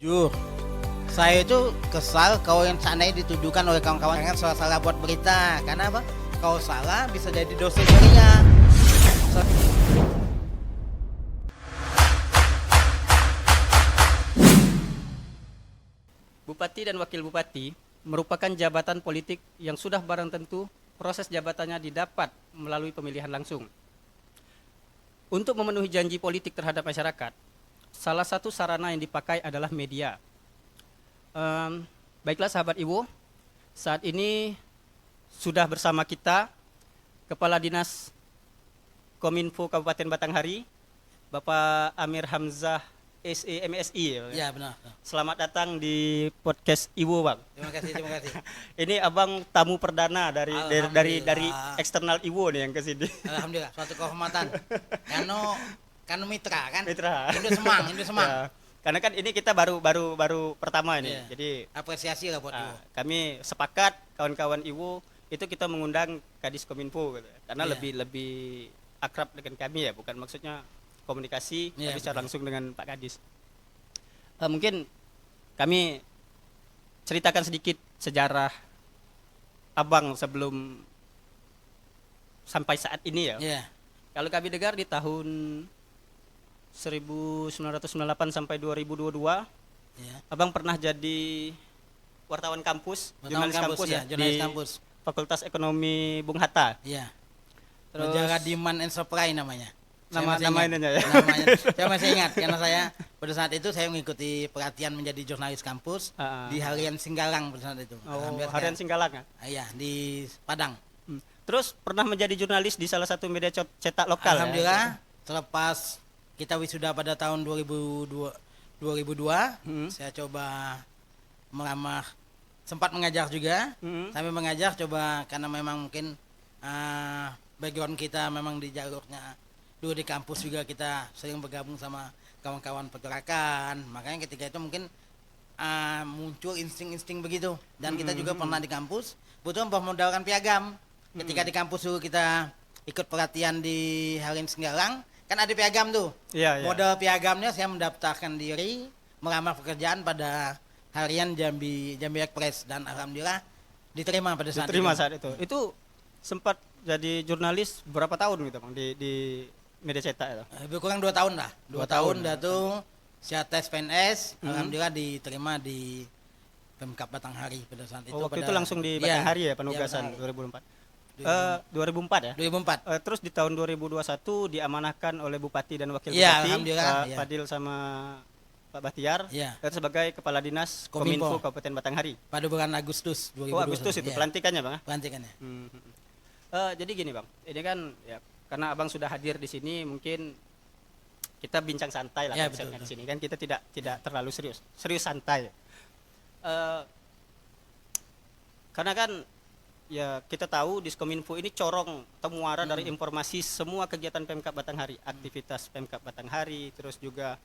Jujur, saya itu kesal kalau yang seandainya dituduhkan oleh kawan-kawan jangan salah-salah buat berita. Karena apa? Kalau salah bisa jadi dosa syariah. Bupati dan Wakil Bupati merupakan jabatan politik yang sudah barang tentu proses jabatannya didapat melalui pemilihan langsung. Untuk memenuhi janji politik terhadap masyarakat, salah satu sarana yang dipakai adalah media. Baiklah sahabat Iwo, saat ini sudah bersama kita Kepala Dinas Kominfo Kabupaten Batanghari, Bapak Amir Hamzah SEMSI. Ya benar. Selamat datang di podcast Iwo, Bang. Terima kasih. Ini Abang tamu perdana dari eksternal Iwo nih yang ke sini. Alhamdulillah, suatu kehormatan. Kanu mitra kan? Mitra. Indo Semang. Ya, karena kan ini kita baru pertama ini. Ya. Jadi Apresiasi lah buat Iwo. kami sepakat kawan-kawan Iwo itu kita mengundang Kadis Kominfo gitu. Karena Ya. lebih akrab dengan kami ya, bukan maksudnya komunikasi Ya, tapi secara betul. langsung dengan Pak Kadis. Mungkin kami ceritakan sedikit sejarah Abang sebelum sampai saat ini ya. Ya. Kalau kami dengar di tahun 1998 sampai 2022, Ya. Abang pernah jadi wartawan kampus, jurnalis kampus ya, jurnalis di kampus. Fakultas Ekonomi Bung Hatta. Iya. Terus Menjaga Demand and Supply namanya. Saya masih nama ingat. ininya ya. Namanya, saya masih ingat karena saya pada saat itu saya mengikuti pelatihan menjadi jurnalis kampus di Harian Singgalang pada saat itu. Oh, Harian Singgalang ya. Iya, di Padang. Terus pernah menjadi jurnalis di salah satu media cetak lokal. Alhamdulillah, Ya? selepas kita wisuda pada tahun 2002, saya coba melamar, sempat mengajar juga. Sambil mengajar coba karena memang mungkin background kita memang di jalurnya dulu di kampus juga kita sering bergabung sama kawan-kawan pergerakan, makanya ketika itu mungkin muncul insting-insting begitu. Dan kita juga pernah di kampus butuh memodalkan piagam. Ketika di kampus dulu kita ikut pelatihan di Harian Singgalang, kan ada piagam tuh. Iya. Modal piagamnya saya mendaftarkan diri melamar pekerjaan pada Harian Jambi Express dan alhamdulillah diterima pada saat saat itu. Itu sempat jadi jurnalis berapa tahun gitu Bang di media cetak itu? Lebih kurang 2 tahun lah. 2 tahun dah ya. tuh saya tes PNS, alhamdulillah diterima di Pemkab Batanghari pada saat itu. Waktu pada, itu langsung di Batanghari ya penugasan Batanghari. 2004. 2004 ya? 2004. Terus di tahun 2021 diamanahkan oleh Bupati dan Wakil Iya, Bupati alhamdulillah, Pak iya. Fadil sama Pak Bahtiar Iya. sebagai Kepala Dinas Kominfo Kabupaten Batanghari. Pada bulan Agustus 2021. Oh, Agustus itu Iya, pelantikannya Bang. pelantikannya. Jadi gini Bang, ini kan ya karena Abang sudah hadir di sini mungkin kita bincang santai lah Ya, konsepnya betul. di sini kan kita tidak terlalu serius santai. Karena kan ya kita tahu Diskominfo ini corong atau muara dari informasi semua kegiatan Pemkab Batanghari, aktivitas Pemkab Batanghari, terus juga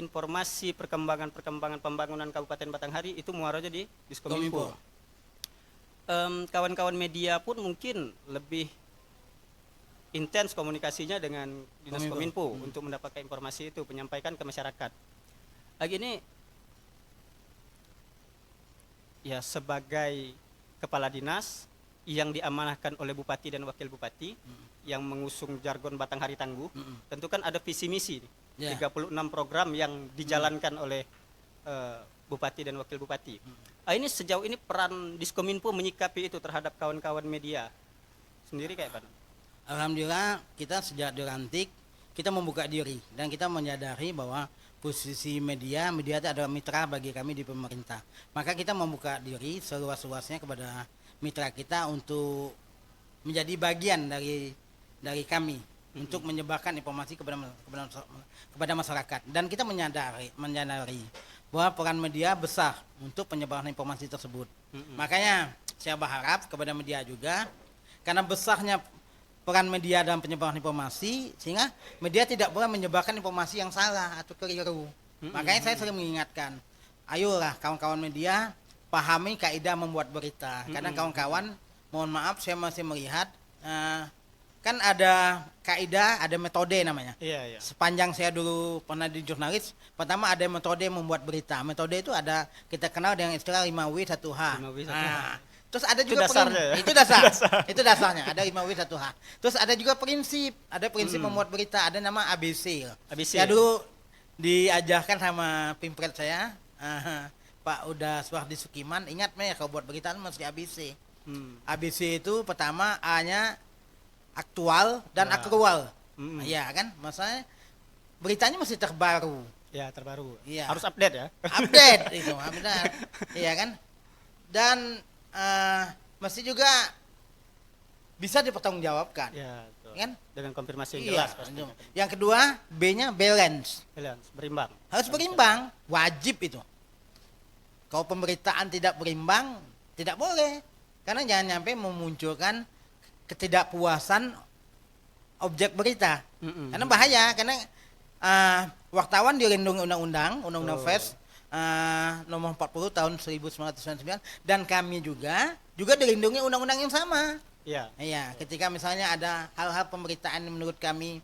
informasi perkembangan pembangunan Kabupaten Batanghari itu muaranya di Diskominfo. Kominfo. Kawan-kawan media pun mungkin lebih intens komunikasinya dengan Dinas Kominfo untuk mendapatkan informasi itu, menyampaikan ke masyarakat. Lagi ini ya sebagai kepala dinas yang diamanahkan oleh bupati dan wakil bupati yang mengusung jargon Batanghari Tangguh, tentu kan ada visi misi nih. Ya. 36 program yang dijalankan oleh bupati dan wakil bupati. Ini sejauh ini peran Diskominfo menyikapi itu terhadap kawan-kawan media sendiri kayak apa? Alhamdulillah kita sejak dilantik kita membuka diri dan kita menyadari bahwa posisi media itu adalah mitra bagi kami di pemerintah. Maka kita membuka diri seluas-luasnya kepada mitra kita untuk menjadi bagian dari kami untuk menyebarkan informasi kepada masyarakat. Dan kita menyadari bahwa peran media besar untuk penyebaran informasi tersebut. Makanya saya berharap kepada media juga karena besarnya peran media dalam penyebaran informasi sehingga media tidak boleh menyebarkan informasi yang salah atau keliru. Makanya saya sering mengingatkan, ayolah kawan-kawan media pahami kaidah membuat berita. Karena kawan-kawan, mohon maaf saya masih melihat kan ada kaidah, ada metode namanya. Iya, iya. Sepanjang saya dulu pernah di jurnalis, pertama ada metode membuat berita. Metode itu ada kita kenal dengan istilah 5W 1H. 5W 1H. Nah, terus ada Itu juga dasarnya ya? itu dasar. Itu dasarnya, ada 5W 1H. Terus ada juga prinsip, ada prinsip membuat berita, ada nama ABC. ABC. Ya dulu diajarkan sama pimpret saya, Pak Uda Suwardi Sukiman, ingat ya kalau buat berita mesti ABC. ABC itu pertama A-nya aktual dan Ya. akrual. Mm-mm. Ya kan, maksudnya beritanya mesti terbaru, Ya, terbaru. Iya. Harus update ya. update itu, benar. Iya kan? Dan mesti juga bisa dipertanggungjawabkan, Ya, betul. kan? Dengan konfirmasi yang Iya. jelas pastinya. Yang kedua, B-nya balance. Balance, berimbang. Harus berimbang, wajib itu. Kalau pemberitaan tidak berimbang, tidak boleh. Karena jangan sampai memunculkan ketidakpuasan objek berita. Mm-mm. Karena bahaya, karena wartawan dilindungi undang-undang Pers nomor 40 tahun 1999, dan kami juga dilindungi undang-undang yang sama. Iya. Iya, ketika misalnya ada hal-hal pemberitaan yang menurut kami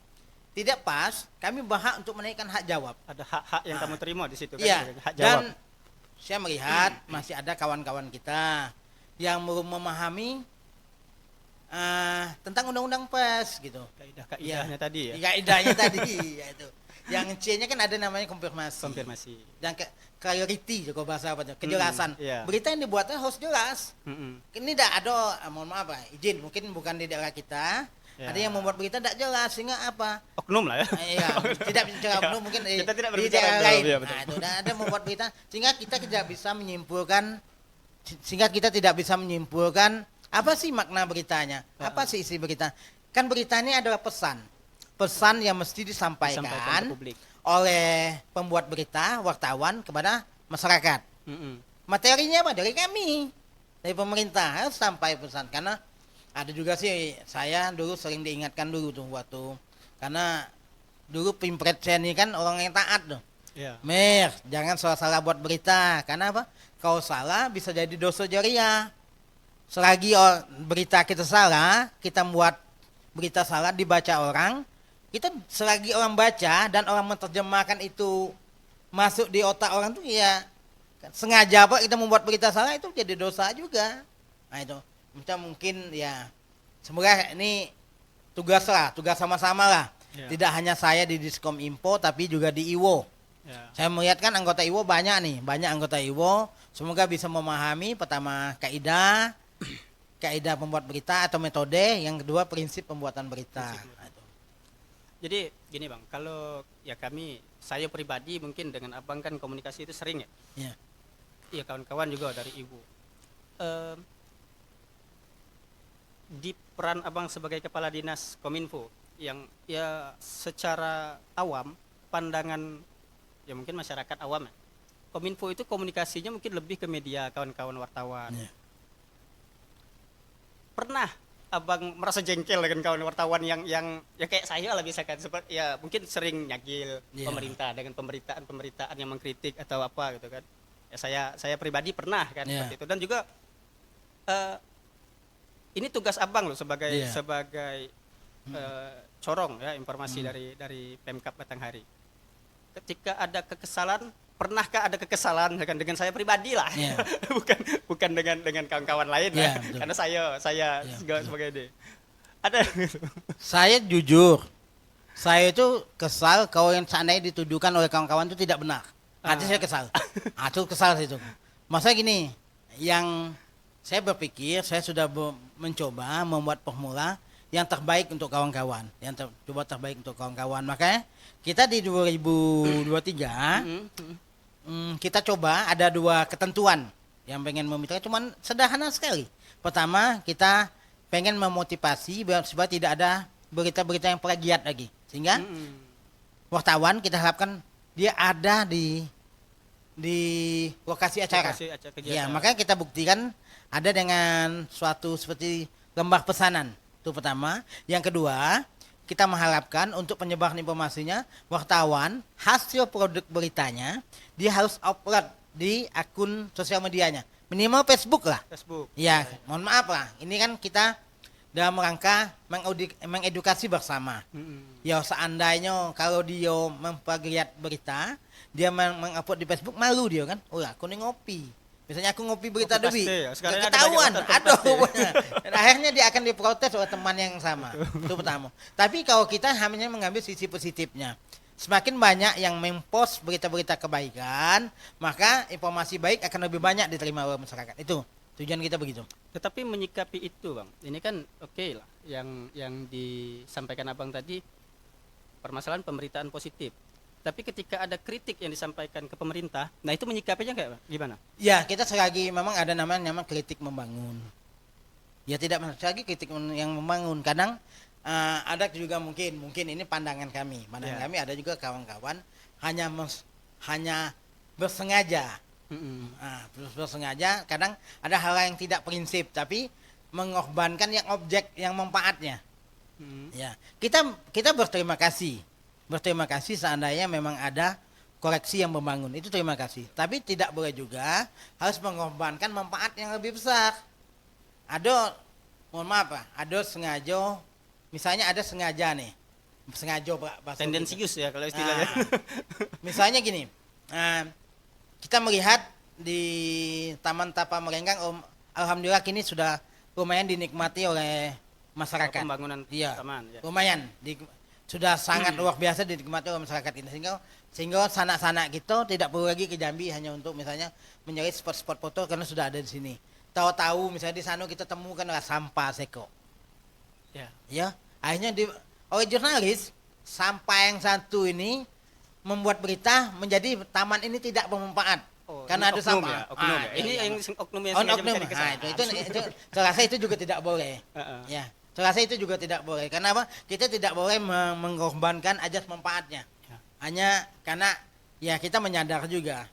tidak pas, kami berhak untuk menaikkan hak jawab. Ada hak-hak yang kamu terima di situ kan. Iya, Hak jawab. dan saya melihat masih ada kawan-kawan kita yang belum memahami tentang undang-undang pers gitu. Kaidah-kaidahnya tadi ya. Kaidahnya tadi, yaitu. Yang C-nya kan ada namanya konfirmasi. Konfirmasi. Dan clarity, kalau bahasa apa tuh, kejelasan. Iya. Berita yang dibuatnya harus jelas. Mm-mm. Ini tidak ada, mohon maaf Pak, izin, mungkin bukan di daerah kita. Ya. Ada yang membuat berita tidak jelas, sehingga apa? Oknum lah ya. Iya, tidak bicara oknum, mungkin Kita tidak di berbicara daerah oknum, lain. iya, betul. Nah, itu dan ada membuat berita sehingga kita tidak bisa menyimpulkan apa sih makna beritanya, apa sih isi berita. Kan berita ini adalah pesan yang mesti Disampaikan disampaikan ke publik. oleh pembuat berita, wartawan kepada masyarakat. Mm-mm. Materinya apa? Dari kami, dari pemerintah harus sampai pesan. Karena ada juga sih, saya dulu sering diingatkan dulu tuh waktu, karena dulu pimpret saya ini kan orang yang taat tuh. Iya. Mir, jangan salah-salah buat berita. Karena apa? Kalau salah bisa jadi dosa jariah. Selagi berita kita salah, kita membuat berita salah dibaca orang, kita selagi orang baca dan orang menerjemahkan itu masuk di otak orang tuh ya sengaja apa kita membuat berita salah, itu jadi dosa juga. Nah itu kita mungkin ya semoga ini tugas sama-sama lah. Ya. Tidak hanya saya di Diskom Info tapi juga di IWO. Ya. Saya melihat kan anggota IWO banyak anggota IWO. Semoga bisa memahami pertama kaidah pembuat berita atau metode, yang kedua prinsip pembuatan berita. Nah, itu. Jadi gini Bang, kalau ya saya pribadi mungkin dengan Abang kan komunikasi itu sering ya. Iya. Iya, kawan-kawan juga dari Ibu. Di peran Abang sebagai kepala dinas Kominfo yang ya secara awam, pandangan ya mungkin masyarakat awam ya, Kominfo itu komunikasinya mungkin lebih ke media, kawan-kawan wartawan. Iya. Pernah Abang merasa jengkel dengan kawan wartawan yang ya kayak saya lah misalkan, seperti ya mungkin sering nyagil Iya. pemerintah dengan pemberitaan yang mengkritik atau apa gitu kan. Ya saya pribadi pernah kan Iya. seperti itu, dan juga ini tugas Abang loh sebagai Iya. corong ya informasi dari Pemkab Batanghari. Ketika ada kekesalan, pernahkah ada kekesalan dengan saya pribadi lah, Iya. bukan dengan kawan-kawan lain Iya, lah, betul. karena saya Iya, sebagai dia ada. Saya jujur, saya itu kesal kalau yang seandainya dituduhkan oleh kawan-kawan itu tidak benar. Hati saya kesal. Itu kesal itu. Masa gini, yang saya berpikir saya sudah mencoba membuat formula yang terbaik untuk kawan-kawan, coba terbaik untuk kawan-kawan. Makanya kita di 2023 kita coba ada 2 ketentuan yang pengen meminta, cuman sederhana sekali. Pertama, kita pengen memotivasi supaya tidak ada berita-berita yang plagiat lagi, sehingga wartawan kita harapkan dia ada di lokasi acara. Ya, makanya kita buktikan ada dengan suatu seperti lembar pesanan. Itu pertama. Yang kedua, kita mengharapkan untuk penyebaran informasinya, wartawan hasil produk beritanya dia harus upload di akun sosial medianya, minimal Facebook lah. Facebook. Ya, mohon maaf lah. Ini kan kita dalam rangka mengedukasi bersama. Ya seandainya kalau dia memperlihat berita, dia mengupload di Facebook, malu dia kan. Oh aku nih ngopi. Misalnya aku ngopi berita Kopi Dewi, paste ya. Sekarang ada ketahuan, banyak kopi aduh. paste. Dan akhirnya dia akan diprotes oleh teman yang sama. Itu pertama. Tapi kalau kita hanya mengambil sisi positifnya, semakin banyak yang mempost berita-berita kebaikan, maka informasi baik akan lebih banyak diterima oleh masyarakat. Itu tujuan kita begitu. Tetapi menyikapi itu bang, ini kan oke lah, yang disampaikan abang tadi permasalahan pemberitaan positif. Tapi ketika ada kritik yang disampaikan ke pemerintah, nah itu menyikapinya kayak gimana? Ya kita selagi memang ada namanya kritik membangun. Ya tidak lagi kritik yang membangun. Kadang ada juga mungkin ini pandangan kami. Pandangan kami ada juga kawan-kawan hanya bersengaja. Bersengaja kadang ada hal yang tidak prinsip tapi mengorbankan yang objek yang manfaatnya. Ya kita berterima kasih seandainya memang ada koreksi yang membangun, itu terima kasih. Tapi tidak boleh juga harus mengorbankan manfaat yang lebih besar. Mohon maaf Pak, ada sengaja nih, tendensius ya kalau istilahnya. Misalnya gini, kita melihat di Taman Tapa Merenggang, alhamdulillah kini sudah lumayan dinikmati oleh masyarakat. Pembangunan taman. Ya. Lumayan, sudah sangat luar biasa dinikmati oleh masyarakat ini, sehingga sanak-sanak kita tidak perlu lagi ke Jambi hanya untuk misalnya mencari spot-spot foto karena sudah ada di sini. Tahu-tahu misalnya di sana kita temukan sampah seko. Ya, akhirnya oleh jurnalis sampah yang satu ini membuat berita menjadi taman ini tidak bermanfaat. Karena ada sampah. Ya. Ini yang oknum yang sengaja mencari kesalahan. Itu saya rasa itu juga tidak boleh. Ya. Saya rasa itu juga tidak boleh. Karena apa? Kita tidak boleh mengorbankan ajas manfaatnya. Hanya karena ya kita menyadar juga.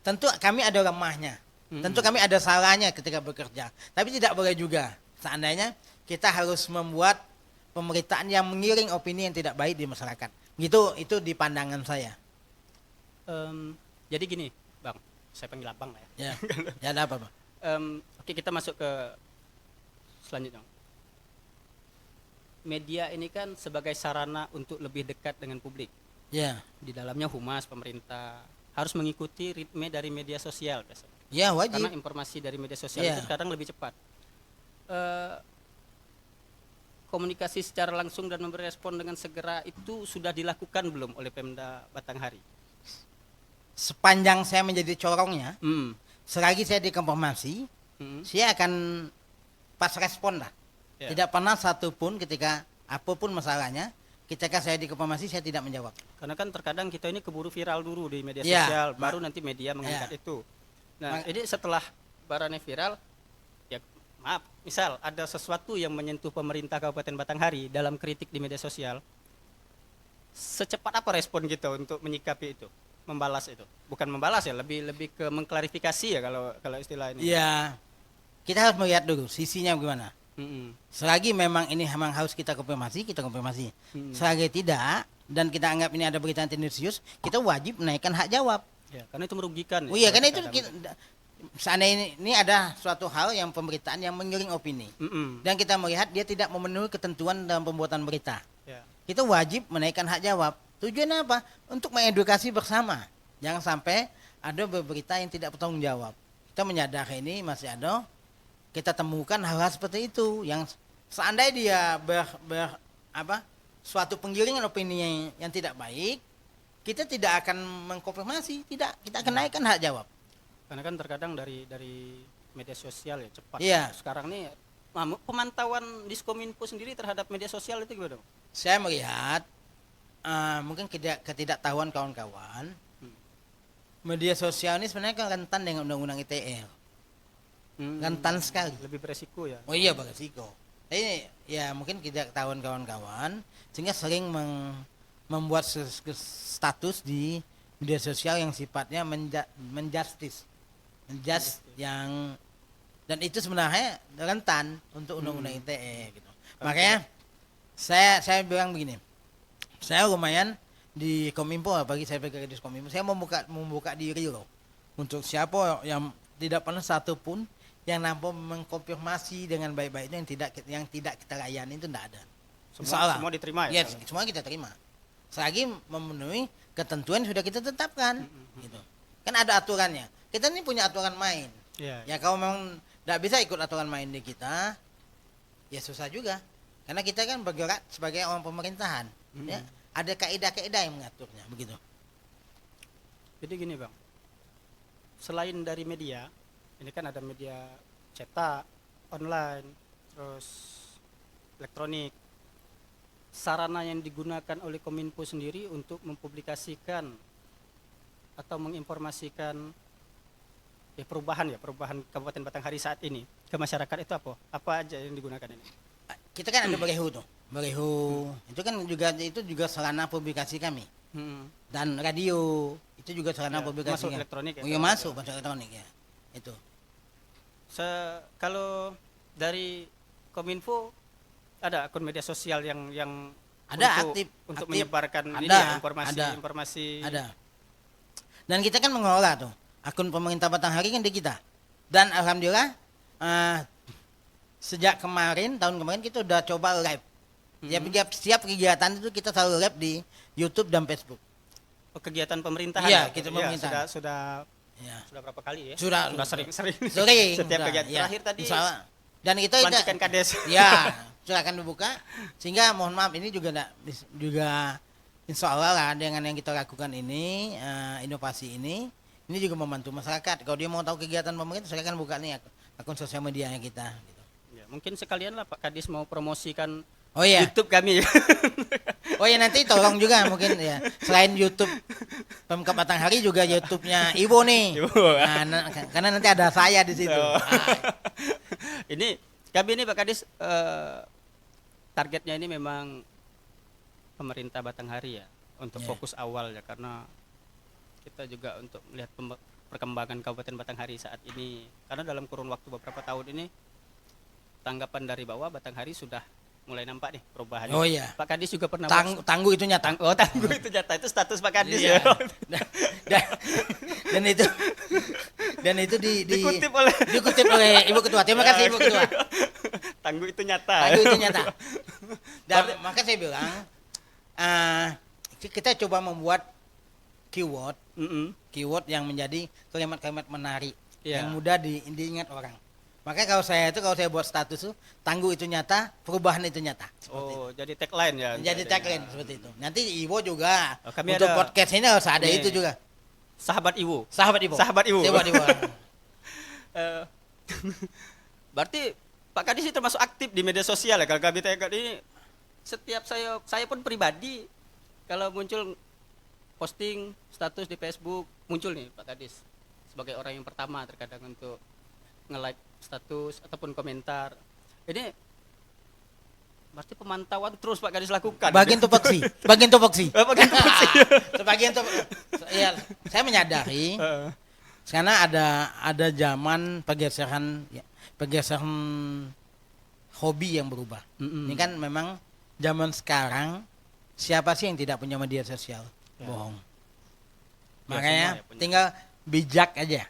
Tentu kami ada lemahnya. Tentu kami ada salahnya ketika bekerja. Tapi tidak boleh juga. Seandainya kita harus membuat pemberitaan yang mengiring opini yang tidak baik di masyarakat. Itu di pandangan saya. Jadi gini, Bang. Saya panggil abang lah ya. Ya ada apa, Bang? Oke, kita masuk ke selanjutnya. Media ini kan sebagai sarana untuk lebih dekat dengan publik. Ya. Di dalamnya humas pemerintah harus mengikuti ritme dari media sosial biasanya. Ya wajib. Karena informasi dari media sosial itu sekarang lebih cepat. Komunikasi secara langsung dan memberi respon dengan segera itu sudah dilakukan belum oleh Pemda Batanghari? Sepanjang saya menjadi corongnya, selagi saya dikonfirmasi, saya akan pas respon lah. Ya. Tidak pernah satupun ketika apapun masalahnya, ketika saya dikonfirmasi saya tidak menjawab. Karena kan terkadang kita ini keburu viral dulu di media sosial, baru nanti media mengangkat itu. Nah, ini setelah barangnya viral, ya maaf, misal ada sesuatu yang menyentuh pemerintah Kabupaten Batanghari dalam kritik di media sosial, secepat apa respon kita untuk menyikapi itu, membalas itu? Bukan membalas ya, lebih ke mengklarifikasi ya kalau istilah ini. Ya, kita harus melihat dulu sisinya bagaimana. Selagi memang ini memang harus kita konfirmasi, kita konfirmasi. Selagi tidak dan kita anggap ini ada berita yang tendensius, kita wajib menaikkan hak jawab. Ya, karena itu merugikan. Oh iya, karena itu seandainya ini ada suatu hal yang pemberitaan yang mengiring opini, dan kita melihat dia tidak memenuhi ketentuan dalam pembuatan berita, kita wajib menaikkan hak jawab. Tujuannya apa? Untuk mengedukasi bersama. Jangan sampai ada berita yang tidak bertanggung jawab. Kita menyadari ini masih ada. Kita temukan hal-hal seperti itu yang seandainya dia suatu penggiringan opini yang tidak baik, kita tidak akan mengkonfirmasi, kita akan naikkan hak jawab. Karena kan terkadang dari media sosial ya cepat. Iya. Sekarang nih pemantauan Diskominfo sendiri terhadap media sosial itu gimana? Saya melihat mungkin ketidaktahuan kawan-kawan, media sosial ini sebenarnya kan rentan dengan undang-undang ITE. Rentan sekali. Lebih beresiko ya. Oh iya, beresiko. Ini ya mungkin tidak ketahuan kawan-kawan sehingga sering membuat status di media sosial yang sifatnya menjustis yang dan itu sebenarnya rentan untuk undang-undang ITE gitu. Makanya saya bilang begini. Saya lumayan di Kominfo, apalagi saya bekerja di Kominfo, saya membuka diri loh untuk siapa yang tidak pernah satupun yang nampak mengkonfirmasi dengan baik-baik itu yang tidak kita layani itu tidak ada. Semua diterima ya. Yes, semua kita terima. Selagi memenuhi ketentuan yang sudah kita tetapkan, gitu. Kan ada aturannya. Kita ini punya aturan main. Iya. Ya kalau memang tidak bisa ikut aturan main di kita, ya susah juga. Karena kita kan bergerak sebagai orang pemerintahan. Ya, ada kaidah-kaidah yang mengaturnya, begitu. Jadi gini Bang, selain dari media, ini kan ada media cetak, online, terus elektronik. Sarana yang digunakan oleh Kominfo sendiri untuk mempublikasikan atau menginformasikan perubahan Kabupaten Batanghari saat ini ke masyarakat itu apa? Apa aja yang digunakan ini? Kita kan ada Berehu tuh. Berehu itu kan juga sarana publikasi kami. Dan radio itu juga sarana publikasi. Masuk elektronik ya? Oh, masuk elektronik ya. Itu. Kalau dari Kominfo ada akun media sosial yang ada untuk aktif. menyebarkan informasi. Ada. Dan kita kan mengelola tuh akun pemerintah Batanghari kan di kita. Dan alhamdulillah sejak tahun kemarin kita udah coba live. Ya setiap kegiatan itu kita selalu live di YouTube dan Facebook. Kegiatan pemerintahan. Iya, kita pemerintahan. Sudah berapa kali ya? Sudah sering. Setiap kegiatan ya. terakhir tadi. Dan kita pelantikan Kades. Ya, silakan dibuka. Sehingga mohon maaf ini juga insya Allah lah dengan yang kita lakukan ini inovasi ini juga membantu masyarakat. Kalau dia mau tahu kegiatan pemerintah silakan buka nih akun sosial medianya kita. Gitu. Ya, mungkin sekalian lah Pak Kadis mau promosikan YouTube kami. Oh ya nanti tolong juga mungkin ya selain YouTube Pemkab Batanghari juga YouTube-nya Ibu nih. Karena nanti ada saya di situ. Ini kami ini Pak Kadis targetnya ini memang pemerintah Batanghari ya untuk fokus awal ya karena kita juga untuk melihat perkembangan Kabupaten Batanghari saat ini karena dalam kurun waktu beberapa tahun ini tanggapan dari bawah Batanghari sudah mulai nampak nih perubahannya. Oh iya. Pak Kadis juga pernah tangguh itu nyata. Tangguh itu nyata itu status Pak Kadis iya. ya. dan itu dikutip oleh Ibu Ketua. Terima kasih Ibu Ketua. Tangguh itu nyata. Dan maka saya bilang kita coba membuat keyword yang menjadi kalimat-kalimat menarik yang mudah diingat orang. Maka kalau saya buat status tuh tangguh itu nyata, perubahan itu nyata. Oh, jadi tagline ya. Jadi tagline seperti itu. Nanti Iwo juga kami untuk podcast ini harus ada itu juga. Sahabat Iwo. Berarti Pak Kadis itu termasuk aktif di media sosial ya. Kalau kami tengok ini setiap saya pun pribadi kalau muncul posting status di Facebook muncul nih Pak Kadis sebagai orang yang pertama terkadang untuk nge-like status ataupun komentar. Ini berarti pemantauan terus Pak Kadis lakukan. Bagian tupoksi. Sebagian ya, saya menyadari karena ada zaman pergeseran hobi yang berubah. Ini kan memang zaman sekarang siapa sih yang tidak punya media sosial? Bohong. Makanya tinggal bijak aja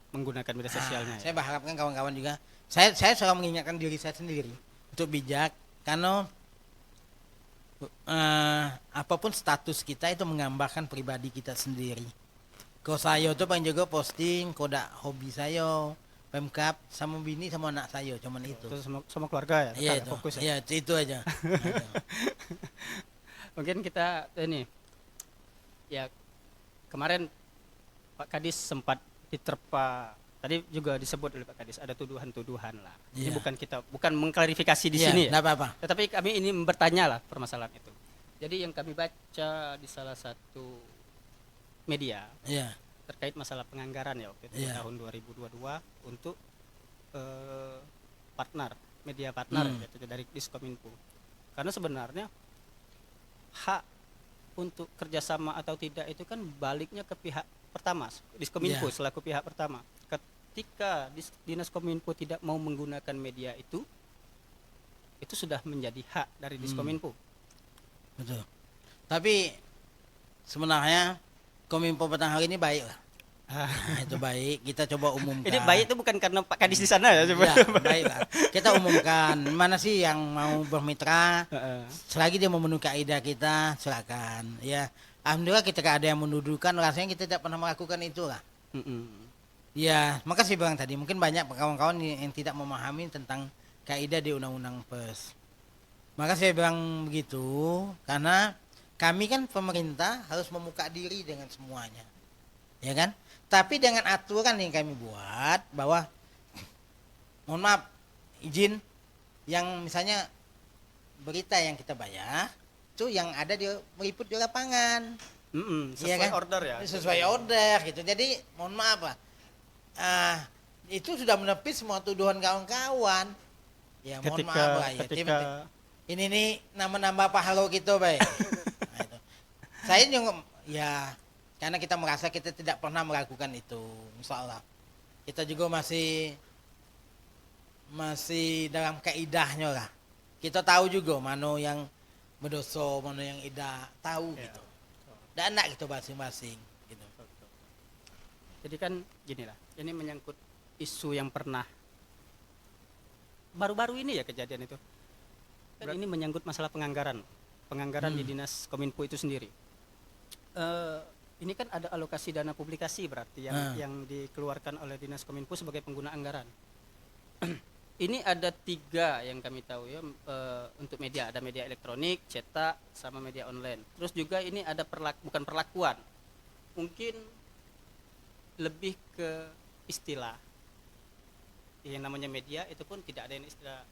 menggunakan media sosialnya. Saya berharapkan kawan-kawan juga. Saya selalu mengingatkan diri saya sendiri untuk bijak karena apapun status kita itu menggambarkan pribadi kita sendiri. Kalau saya itu paling juga posting kodak hobi saya, Pemkab sama bini sama anak saya, cuman itu. Sama keluarga ya. Iya itu. Fokus ya. Iya itu aja. Mungkin kita ini ya kemarin Pak Kadis sempat diterpa tadi juga disebut oleh Pak Kadis ada tuduhan-tuduhan lah. Ini bukan mengklarifikasi di sini ya. Enggak apa-apa. Tetapi kami ini bertanya lah permasalahan itu. Jadi yang kami baca di salah satu media terkait masalah penganggaran ya waktu itu tahun 2022 untuk media partner yaitu dari Diskominfo. Karena sebenarnya hak untuk kerjasama atau tidak itu kan baliknya ke pihak pertama, Diskominfo selaku pihak pertama. Ketika Dinas Kominfo tidak mau menggunakan media itu sudah menjadi hak dari Diskominfo. Betul. Tapi sebenarnya Kominfo Batanghari ini baik lah. Nah, itu baik. Kita coba umumkan. Ini baik itu bukan karena Pak Kadis di sana ya, coba. Ya, baiklah. Kita umumkan mana sih yang mau bermitra. Heeh. Selagi dia memenuhi kaidah kita, silakan. Ya, alhamdulillah ketika ada yang mendudukan, rasanya kita tidak pernah melakukan itu lah. Mm-mm. Ya, makasih Bang tadi. Mungkin banyak kawan-kawan yang tidak memahami tentang kaidah di Undang-Undang Pers. Maka saya bilang begitu karena kami kan pemerintah harus membuka diri dengan semuanya. Ya kan? Tapi dengan aturan yang kami buat bahwa mohon maaf izin yang misalnya berita yang kita bayar itu yang ada di meliput di lapangan. Mm-mm. Iya Sesuai kan? order ya. Sesuai order gitu. Jadi mohon maaf Pak. Itu sudah menepis semua tuduhan kawan-kawan. Ya mohon maaf lah ya. Ketika Ini nih nama-nama pahala gitu baik. Nah, itu. Saya juga ya karena kita merasa kita tidak pernah melakukan itu, insya Allah. Kita juga masih dalam kaidahnya lah. Kita tahu juga mana yang berdosa, mana yang tidak tahu Ya. gitu. Dan enak gitu masing-masing. Gitu. Jadi kan gini lah, ini menyangkut isu yang pernah baru-baru ini ya kejadian itu. Kan ini menyangkut masalah penganggaran di Dinas Kominfo itu sendiri. Ini kan ada alokasi dana publikasi berarti yang dikeluarkan oleh Dinas Kominfo sebagai pengguna anggaran. Ini ada 3 yang kami tahu ya, untuk media, ada media elektronik, cetak, sama media online. Terus juga ini ada bukan perlakuan, mungkin lebih ke istilah. Yang namanya media itu pun tidak ada yang istilah.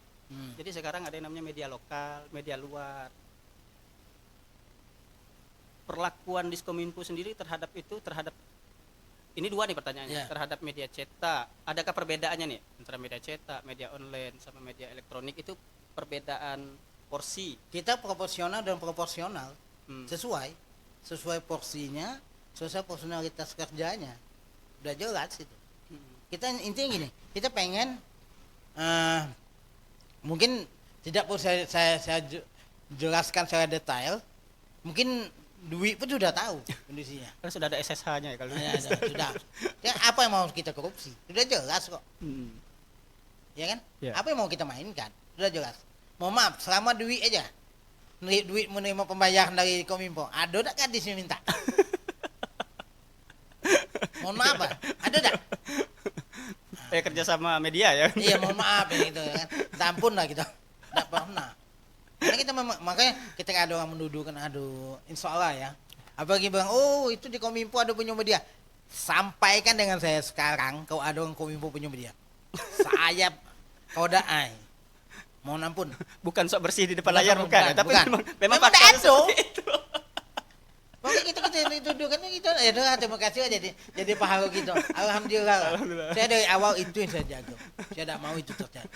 Jadi sekarang ada yang namanya media lokal, media luar. Perlakuan Diskominfo sendiri terhadap ini 2 nih pertanyaannya, Yeah. terhadap media cetak. Adakah perbedaannya nih antara media cetak, media online sama media elektronik, itu perbedaan porsi? Kita proporsional dan proporsional. Hmm. Sesuai porsinya, sesuai personalitas kerjanya. Udah jelas itu. Kita intinya gini, kita pengen mungkin tidak perlu saya jelaskan secara detail. Mungkin Dwi pun sudah tahu kondisinya. Kan sudah ada SSH-nya ya kalau Ya, sudah. Ya, apa yang mau kita korupsi? Sudah jelas kok. Ya kan? Ya. Apa yang mau kita mainkan? Sudah jelas. Mohon maaf, selama Dwi aja. Dwi menerima pembayaran dari Kominfo, ada tak Kadis yang minta? Mohon maaf, Pak. Ada tak? kerja sama media ya. Iya, mohon maaf ya gitu kan. Minta ampun lah kita. Tidak pernah. Karena kita makanya ketika ada orang mendudukan, aduh, insya Allah ya. Apalagi bilang, oh itu di Kominfo ada punya media. Sampaikan dengan saya sekarang, kalau ada orang Kominfo punya media. Saya kau daai. Mohon ampun. Bukan sok bersih di depan Bukan, layar, bukan, ya, tapi bukan. memang Memang faktanya ada. seperti itu. Pokoknya kita dituduhkan gitu. Ya udah, terima kasih lah jadi pahala gitu. Alhamdulillah. Alhamdulillah. Saya dari awal itu yang saya jaga. Saya tidak mau itu terjadi.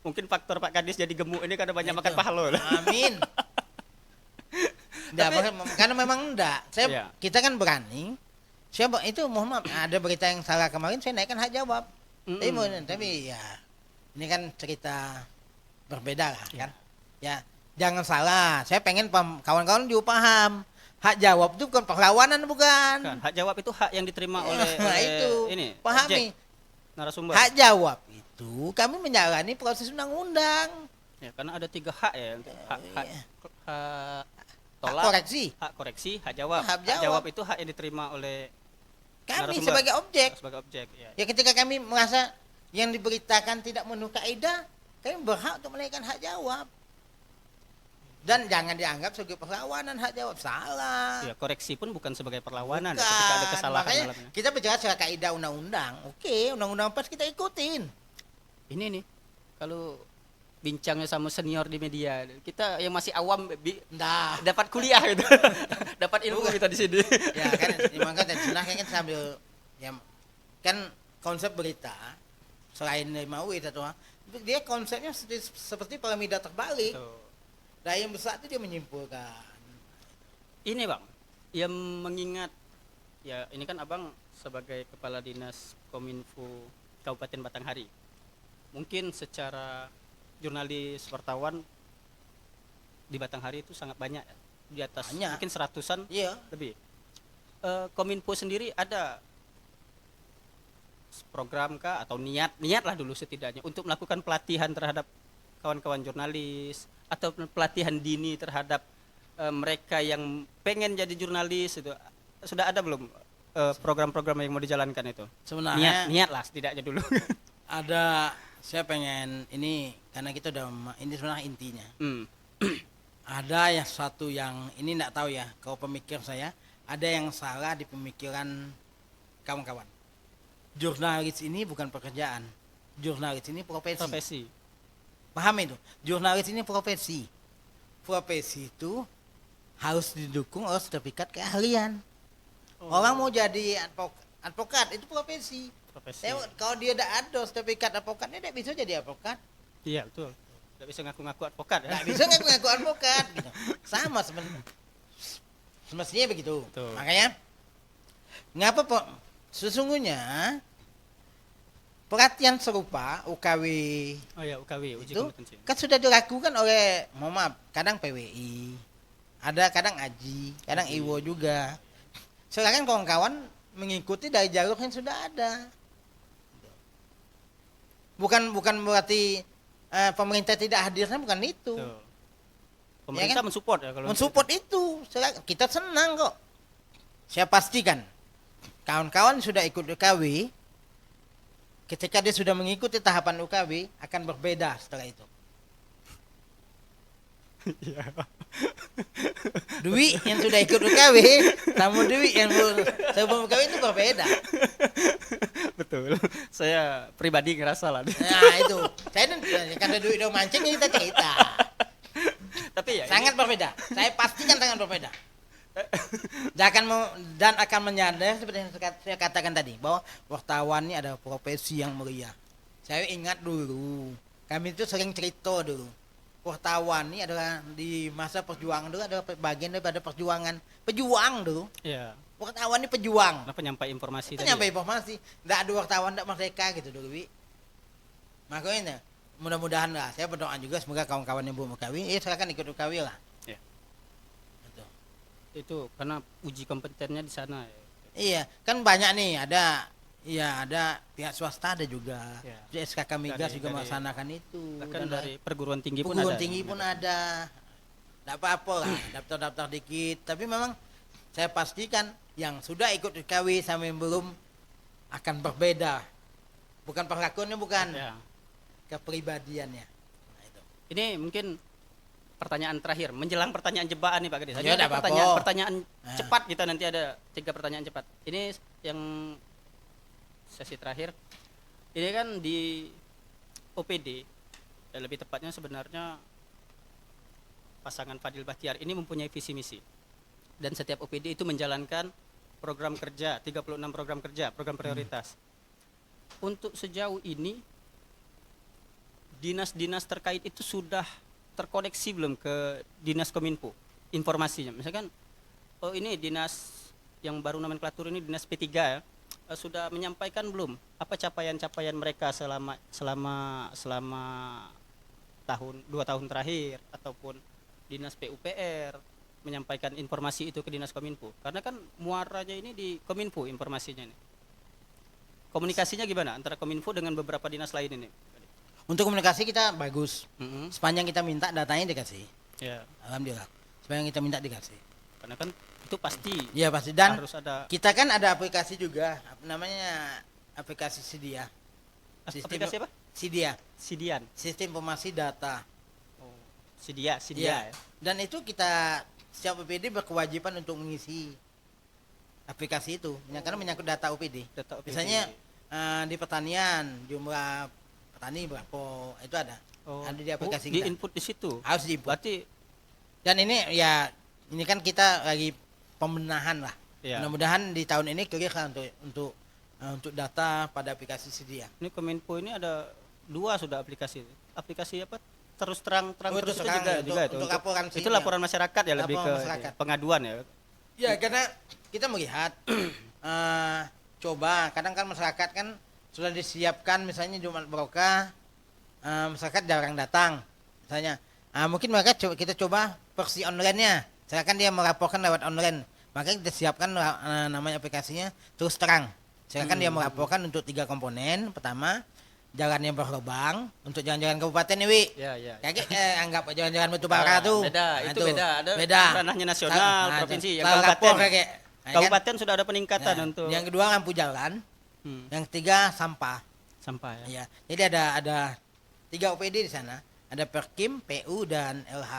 Mungkin faktor Pak Kadis jadi gemuk ini karena banyak makan Itu. pahalo. Amin. Nggak, karena memang enggak. Iya. Kita kan berani. Itu mohon maaf, ada berita yang salah kemarin saya naikkan hak jawab. Tapi ya ini kan cerita berbeda lah kan. Ya, jangan salah. Saya pengen kawan-kawan juga paham. Hak jawab itu bukan perlawanan bukan. Kan, hak jawab itu hak yang diterima oleh, Nah, oleh itu. ini Pahami. objek, narasumber. Hak jawab itu kami menjalani proses undang-undang. Ya, karena ada 3 hak ya, untuk hak Hak tolak, koreksi. koreksi, hak jawab. Hak Hak jawab. jawab itu hak yang diterima oleh Kami narasumber. sebagai objek. Sebagai objek. Ya. Ya ketika kami merasa yang diberitakan tidak memenuhi kaidah, kami berhak untuk menaikkan hak jawab. Dan jangan dianggap sebagai perlawanan hak jawab, salah. Ya, koreksi pun bukan sebagai perlawanan ya, Bukan. ketika ada kesalahan Makanya dalamnya. kita bicara secara kaidah undang-undang. Oke, undang-undang pers kita ikutin. Ini nih, kalau bincangnya sama senior di media, kita yang masih awam Nah, dapat kuliah gitu. Dapat ilmu kita di sini. ya kan makanya kan sambil ya kan konsep berita selain dari MAUI itu dia konsepnya seperti piramida terbalik. Tuh. Nah, yang besar itu dia menyimpulkan. Ini Bang, yang mengingat ya ini kan Abang sebagai Kepala Dinas Kominfo Kabupaten Batanghari. Mungkin secara jurnalis wartawan di Batanghari itu sangat banyak ya. Di atas Banyak. mungkin 100-an Iya. lebih. Kominfo sendiri ada program kah atau niat lah dulu setidaknya untuk melakukan pelatihan terhadap kawan-kawan jurnalis atau pelatihan dini terhadap mereka yang pengen jadi jurnalis itu sudah ada belum program-program yang mau dijalankan itu? Sebenarnya Niat lah setidaknya dulu. ada, saya pengen ini karena kita udah, ini sebenarnya intinya. Hmm. Ada yang satu yang ini enggak tahu ya, kalau pemikir saya ada yang salah di pemikiran kawan-kawan. Jurnalis ini bukan pekerjaan. Jurnalis ini profesi. Profesi. Paham itu? Jurnalis ini profesi. Profesi itu harus didukung oleh sertifikat keahlian. Orang mau jadi advokat itu profesi. Profesi. Kalau dia tidak ada sertifikat advokat, dia tidak bisa jadi advokat. Iya betul. Tidak bisa ngaku-ngaku advokat ya. Tidak bisa ngaku advokat. Gitu. Sama sebenarnya. Semestinya begitu. Betul. Makanya, ngapa sesungguhnya pelatihan serupa UKW Oh ya UKW uji itu kompetensi. kan sudah dilakukan oleh, mohon maaf, kadang PWI, ada kadang AJI, kadang AJI. IWO juga. Silakan kawan-kawan mengikuti dari jalur yang sudah ada. Bukan berarti pemerintah tidak hadirnya, bukan itu. Betul. Pemerintah kan? mensupport ya kalau Mensupport itu, kita senang kok. Saya pastikan kawan-kawan sudah ikut UKW, ketika dia sudah mengikuti tahapan UKW akan berbeda setelah itu. Iya. Dwi yang sudah ikut UKW sama Dwi yang sebelum UKW itu berbeda. Betul. Saya pribadi ngerasa lah. Nah itu, saya karena Dwi udah mancing kita cerita. Tapi ya Sangat berbeda. Saya pastikan sangat berbeda. Dan akan menyadari seperti yang saya katakan tadi bahwa wartawan ini ada profesi yang mulia. Saya ingat dulu, kami itu sering cerita dulu. Wartawan ini adalah di masa perjuangan dulu adalah bagian daripada perjuangan. Pejuang dulu. ya, Wartawan ini pejuang. nah, penyampai informasi Itu tadi. nyampe informasi. Nggak ada wartawan nggak merdeka gitu dulu, Wi. Makanya mudah-mudahan lah. Saya berdoa juga semoga kawan-kawan yang belum UKW, silakan ikut UKW lah. Ya. Gitu. Itu karena uji kompetennya di sana ya. Iya, kan banyak nih, ada pihak swasta ada juga. Ya. SKK Migas Dari- juga dari- melaksanakan itu. Bahkan Dan dari perguruan tinggi pun perguruan ada. tinggi pun ada. Enggak apa-apa lah, daftar-daftar dikit, tapi memang saya pastikan yang sudah ikut UKW sama yang belum akan berbeda. Bukan perlakuannya, bukan Ya. kepribadiannya. Nah, itu. Ini mungkin pertanyaan terakhir, menjelang pertanyaan jebakan nih Pak Gadis. Ya, Ada nggak apa-apa. pertanyaan Nah. cepat kita nanti ada 3 pertanyaan cepat. Ini yang sesi terakhir. Ini kan di OPD, ya lebih tepatnya sebenarnya pasangan Fadil Bahtiar ini mempunyai visi misi. Dan setiap OPD itu menjalankan program kerja, 36 program kerja, program prioritas. Untuk sejauh ini dinas-dinas terkait itu sudah terkoneksi belum ke Dinas Kominfo informasinya? Misalkan oh ini dinas yang baru nomenklatur ini dinas P3 ya, sudah menyampaikan belum apa capaian-capaian mereka selama 2 tahun terakhir, ataupun dinas PUPR menyampaikan informasi itu ke Dinas Kominfo, karena kan muaranya ini di Kominfo informasinya nih. Komunikasinya gimana antara Kominfo dengan beberapa dinas lain ini? Untuk komunikasi kita bagus. Mm-hmm. Sepanjang kita minta datanya dikasih. Ya, Alhamdulillah. Sepanjang kita minta dikasih. karena kan itu pasti Iya pasti. Dan harus ada kita kan ada aplikasi juga, namanya aplikasi Sidia. aplikasi apa? Sidia, Sidian. sistem informasi data. Oh, Sidia Iya. ya. Dan itu kita setiap OPD berkewajiban untuk mengisi aplikasi itu, karena menyangkut data OPD. Data OPD. Misalnya di pertanian jumlah petani berapa itu ada. Oh, Ada di aplikasi di kita. input di situ. Harus di Berarti Dan ini kan kita lagi pembenahan lah. ya, Mudah-mudahan di tahun ini clear lah untuk data pada aplikasi Sidia. ini Kominfo ini ada 2 sudah aplikasi. Aplikasi apa? Terus terang Oh, itu terus itu sekarang juga untuk laporan itu sini, laporan masyarakat ya, lebih Laporan ke masyarakat. pengaduan ya. Ya karena kita melihat coba kadang kan masyarakat kan sudah disiapkan misalnya Jumat Barokah, masyarakat jarang datang misalnya, mungkin kita coba versi online-nya, silakan dia melaporkan lewat online, maka kita siapkan namanya aplikasinya terus terang. Silakan dia melaporkan untuk 3 komponen. Pertama, jalan yang berlubang untuk jalan-jalan kabupaten nih, Wi. Ya. Kayak anggap jalan-jalan Batubara tuh. Beda, Nah, itu beda. Ada beda. ranahnya nasional, Nah, provinsi, itu. yang Kalau lapor kabupaten. kayak nah, kan? Kabupaten sudah ada peningkatan Nah, untuk yang kedua lampu jalan, yang ketiga sampah. sampah ya. Ya. Jadi ada 3 OPD di sana. Ada Perkim, PU dan LH.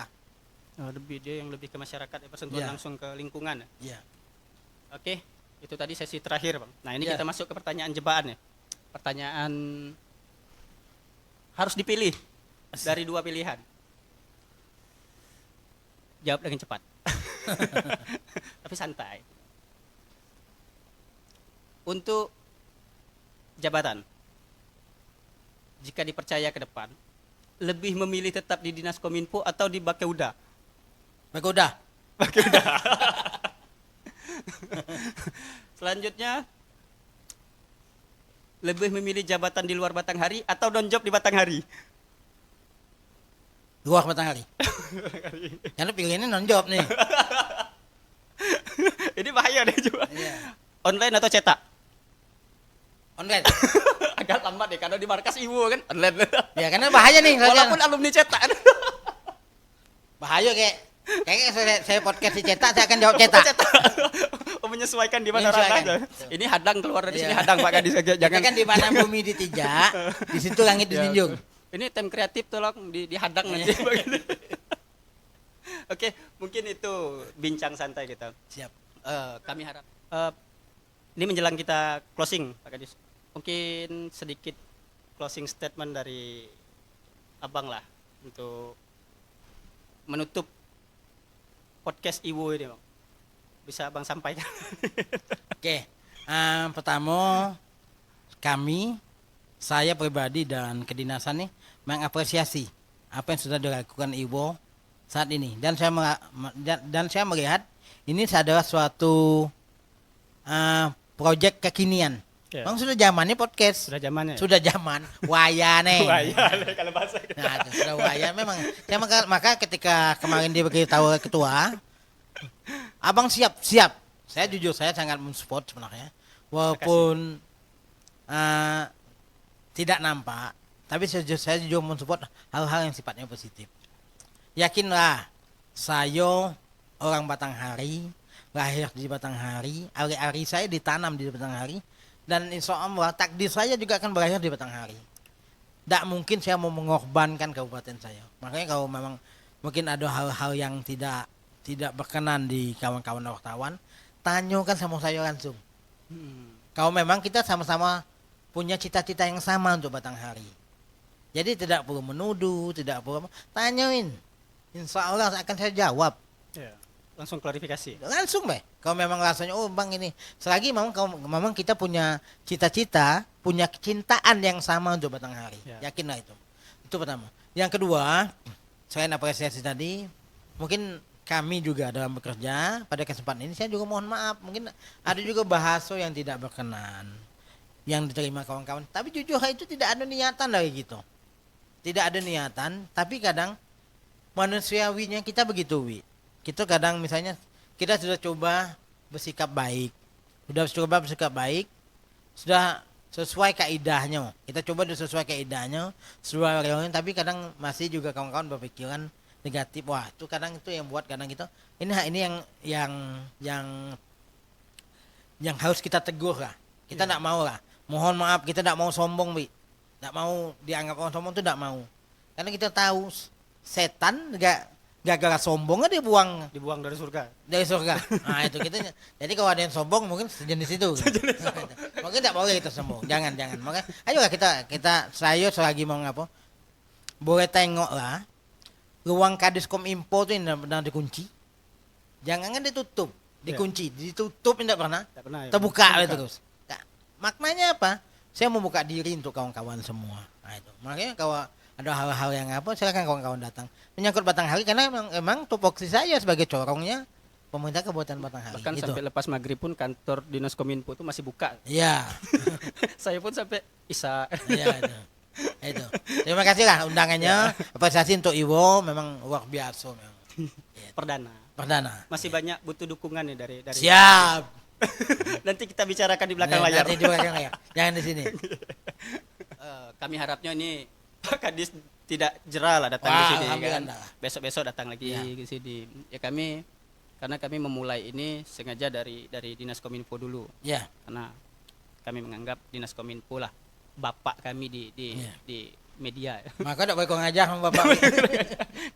Oh, dia yang lebih ke masyarakat ya, persentuhan Ya. langsung ke lingkungan. Iya. Oke, itu tadi sesi terakhir, Bang. Nah, ini Ya. kita masuk ke pertanyaan jebakan ya. Pertanyaan harus dipilih dari 2 pilihan. Jawab dengan cepat. Tapi santai. Untuk jabatan, jika dipercaya ke depan, lebih memilih tetap di Dinas Kominfo atau di Bakeuda? Bagoda. Selanjutnya, lebih memilih jabatan di luar Batanghari atau non job di Batanghari? Luar Batanghari. Yang lu pilihnya non job nih. Ini bahaya deh juga. Iya. Online atau cetak? Online. Agak lambat deh karena di markas Iwo kan online. Ya karena bahaya nih Walaupun soalnya. alumni cetak. Bahaya kayak saya podcast dicetak saya akan jawab cetak. Oh, menyesuaikan di mana Menyesuaikan. ranahnya. Betul. Ini hadang keluar dari sini Iya. hadang Pak Kadis. Jangan Jangan kan di mana bumi ditijak, di situ langit Ya, disinjung. ini tim kreatif tolong dihadang nanti. Oke, mungkin itu bincang santai kita. Siap. Kami harap ini menjelang kita closing Pak Kadis. Mungkin sedikit closing statement dari Abang lah untuk menutup podcast Iwo ini, Bang. Bisa Abang sampaikan. Oke. Pertama saya pribadi dan kedinasan nih mengapresiasi apa yang sudah dilakukan Iwo saat ini dan saya melihat ini adalah suatu proyek kekinian. Ya. Bang sudah zamannya podcast. Sudah zamannya. Sudah zaman waya nih. Kalau bahasa Nah, itu sudah waya memang. Saya maka ketika kemarin dia beritahu ketua, Abang siap. Saya jujur saya sangat mensupport sebenarnya. Walaupun tidak nampak, tapi saya jujur mensupport hal-hal yang sifatnya positif. Yakinlah, saya orang Batanghari, lahir di Batanghari, ari-ari saya ditanam di Batanghari, dan insya Allah takdir saya juga akan berakhir di Batanghari. Tidak mungkin saya mau mengorbankan kabupaten saya. Makanya kalau memang mungkin ada hal-hal yang tidak berkenan di kawan-kawan wartawan, tanyakan sama saya langsung. Kalau memang kita sama-sama punya cita-cita yang sama untuk Batanghari. Jadi tidak perlu menuduh, tidak perlu tanyain. Insya Allah akan saya jawab. Ya. Langsung klarifikasi. Langsung kalau memang rasanya bang ini selagi memang kita punya cita-cita, punya kecintaan yang sama untuk Batanghari. Ya. Yakinlah itu pertama. Yang kedua, selain apresiasi tadi, mungkin kami juga dalam bekerja pada kesempatan ini saya juga mohon maaf, mungkin ada juga bahasa yang tidak berkenan yang diterima kawan-kawan, tapi jujur itu tidak ada niatan dari gitu, tidak ada niatan, tapi kadang manusiawinya kita begitu, Wi. Kita kadang misalnya kita sudah coba bersikap baik, sudah sesuai kaidahnya. Kita coba sesuai kaidahnya, sesuai realnya, tapi kadang masih juga kawan-kawan berpikiran negatif. Wah, itu kadang itu yang buat kadang gitu. Ini yang harus kita tegur lah. Kita tidak mau lah. Mohon maaf, kita tidak mau sombong, Wi. Tidak mau dianggap orang sombong itu tidak mau. Karena kita tahu setan gara-gara sombong dia Dibuang dari surga. Nah itu kita. Jadi kalau ada yang sombong mungkin sejenis itu. Mungkin tidak boleh itu sombong. Jangan. Maka ayolah kita saya selagi mau ngapa? Boleh tengok lah. Ruang Kadiskom Info itu yang benar dikunci. Jangan ditutup, dikunci, ditutup tidak pernah. Tidak pernah. Ya, Terbuka terus. Nah, maknanya apa? Saya membuka diri untuk kawan-kawan semua. Nah itu. Makanya kalau ada hal-hal yang silakan kawan-kawan datang menyangkut Batanghari karena memang tupoksi saya sebagai corongnya pemerintah Kabupaten Batanghari. Bahkan gitu. sampai lepas maghrib pun kantor Dinas Kominfo itu masih buka. Iya. Saya pun sampai Isa. Iya itu. Terima kasih lah undangannya. Apresiasi untuk Iwo memang luar biasa memang. Perdana. Perdana. Masih banyak butuh dukungan nih dari Siap. Nanti kita bicarakan di belakang layar. Nanti di belakang layar. Jangan di sini. Kami harapnya ini Pak Kadis tidak jerah lah datang Wah, ke sini alhamdulillah kan. enggak. Besok-besok datang lagi Iya. ke sini. Ya karena kami memulai ini sengaja dari Dinas Kominfo dulu. Ya. Karena kami menganggap Dinas Kominfo lah bapak kami di Iya. di media. Maka tidak boleh kau ngajar sama bapak.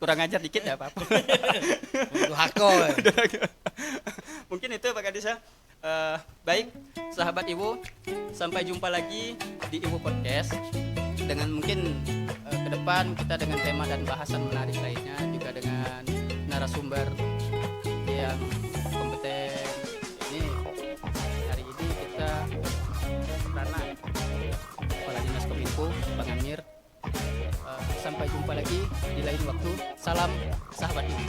Kurang ajar dikit ya apa-apa. Itu hako. Mungkin itu Pak Kadis ya. Baik, sahabat Ibu, sampai jumpa lagi di Ibu Podcast dengan mungkin ke depan kita dengan tema dan bahasan menarik lainnya, juga dengan narasumber yang kompeten. Ini hari ini kita Rana, Kepala Dinas Kominfo, Bang Amir. Sampai jumpa lagi di lain waktu. Salam sahabat Ibu.